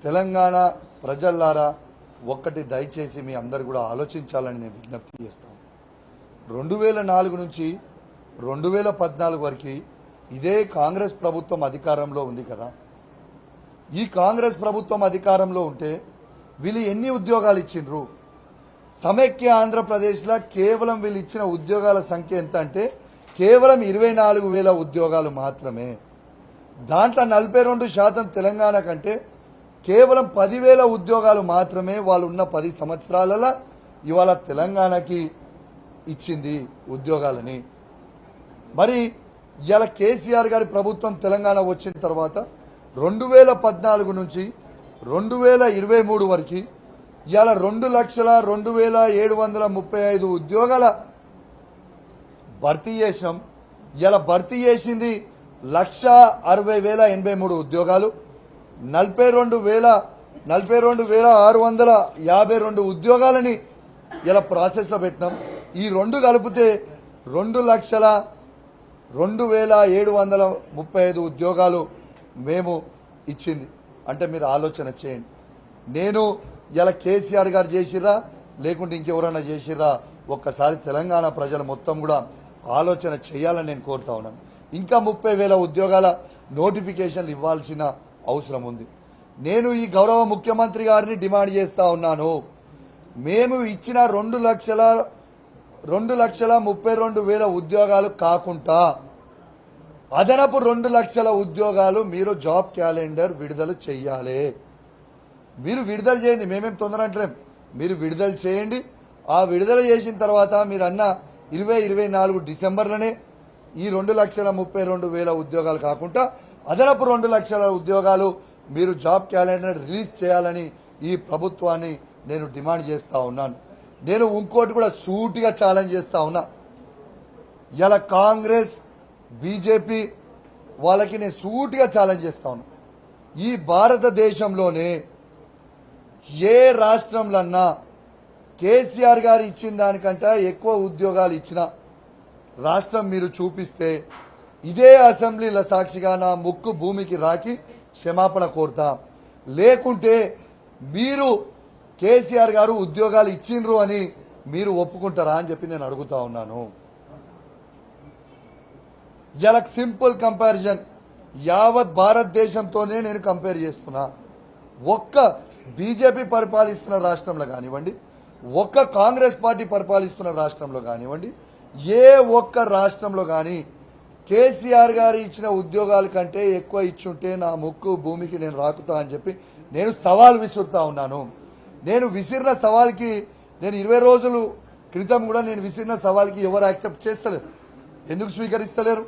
తెలంగాణ ప్రజల్లారా ఒక్కటి దయచేసి మీ అందరు కూడా ఆలోచించాలని నేను విజ్ఞప్తి చేస్తాను. 2004 నుంచి 2014 వరకు ఇదే కాంగ్రెస్ ప్రభుత్వం అధికారంలో ఉంది కదా. ఈ కాంగ్రెస్ ప్రభుత్వం అధికారంలో ఉంటే వీళ్ళు ఎన్ని ఉద్యోగాలు ఇచ్చిండ్రు? సమైక్య ఆంధ్రప్రదేశ్లో కేవలం వీళ్ళు ఇచ్చిన ఉద్యోగాల సంఖ్య ఎంత అంటే కేవలం 24,000 ఉద్యోగాలు మాత్రమే. దాంట్లో 42% తెలంగాణ కంటే కేవలం 10,000 ఉద్యోగాలు మాత్రమే వాళ్ళు ఉన్న 10 సంవత్సరాలలో ఇవాళ తెలంగాణకి ఇచ్చింది ఉద్యోగాలని. మరి ఇవాళ కేసీఆర్ గారి ప్రభుత్వం తెలంగాణ వచ్చిన తర్వాత 2014 నుంచి 2023 వరకు ఇవాళ 2,02,735 ఉద్యోగాల భర్తీ చేసినాం. ఇలా భర్తీ చేసింది 1,60,083 ఉద్యోగాలు, 42,652 ఉద్యోగాలని ఇలా ప్రాసెస్లో పెట్టినాం. ఈ రెండు కలిపితే 2,02,735 ఉద్యోగాలు మేము ఇచ్చింది. అంటే మీరు ఆలోచన చేయండి. నేను ఇలా కేసీఆర్ గారు చేసిర్రా లేకుంటే ఇంకెవరన్నా చేసిర్రా ఒక్కసారి తెలంగాణ ప్రజలు మొత్తం కూడా ఆలోచన చేయాలని నేను కోరుతా ఉన్నాను. ఇంకా 30,000 ఉద్యోగాల నోటిఫికేషన్లు ఇవ్వాల్సిన అవసరం ఉంది. నేను ఈ గౌరవ ముఖ్యమంత్రి గారిని డిమాండ్ చేస్తా ఉన్నాను. మేము ఇచ్చిన 2,32,000 ఉద్యోగాలు కాకుండా అదనపు 2 లక్షల ఉద్యోగాలు మీరు జాబ్ క్యాలెండర్ విడుదల చేయాలి. మీరు విడుదల చేయండి, మేమేం తొందర అంటలేం. మీరు విడుదల చేయండి. ఆ విడుదల చేసిన తర్వాత మీరు అన్న 2024 డిసెంబర్లోనే ఈ 2,32,000 ఉద్యోగాలు కాకుండా అదనపు 2 లక్షల ఉద్యోగాలు మీరు జాబ్ క్యాలెండర్ రిలీజ్ చేయాలని ఈ ప్రభుత్వాన్ని నేను డిమాండ్ చేస్తా ఉన్నాను. నేను ఇంకోటి కూడా సూటిగా ఛాలెంజ్ చేస్తా ఉన్నా. ఇలా కాంగ్రెస్ బీజేపీ వాళ్ళకి నేను సూటిగా ఛాలెంజ్ చేస్తా ఉన్నా. ఈ భారతదేశంలోనే ఏ రాష్ట్రంలన్నా కేసీఆర్ గారు ఇచ్చిన దానికంటే ఎక్కువ ఉద్యోగాలు ఇచ్చిన రాష్ట్రం మీరు చూపిస్తే ఇదే అసెంబ్లీల సాక్షిగా నా ముక్కు భూమికి రాకి క్షమాపణ కోరుతా. లేకుంటే మీరు కేసీఆర్ గారు ఉద్యోగాలు ఇచ్చిండ్రు అని మీరు ఒప్పుకుంటారా అని చెప్పి నేను అడుగుతా ఉన్నాను. ఇలా సింపుల్ కంపారిజన్ యావత్ భారతదేశంతోనే నేను కంపేర్ చేస్తున్నా. ఒక్క బీజేపీ పరిపాలిస్తున్న రాష్ట్రంలో కానివ్వండి, ఒక్క కాంగ్రెస్ పార్టీ పరిపాలిస్తున్న రాష్ట్రంలో కానివ్వండి, ఏ ఒక్క రాష్ట్రంలో కానీ కేసీఆర్ గారు ఇచ్చిన ఉద్యోగాల కంటే ఎక్కువ ఇచ్చుంటే నా ముక్కు భూమికి నేను రాకుతా అని చెప్పి నేను సవాల్ విసురుతా ఉన్నాను. నేను విసిరిన సవాల్కి నేను 20 రోజుల క్రితం కూడా నేను విసిరిన సవాల్కి ఎవరు యాక్సెప్ట్ చేస్తలేరు. ఎందుకు స్వీకరిస్తలేరు?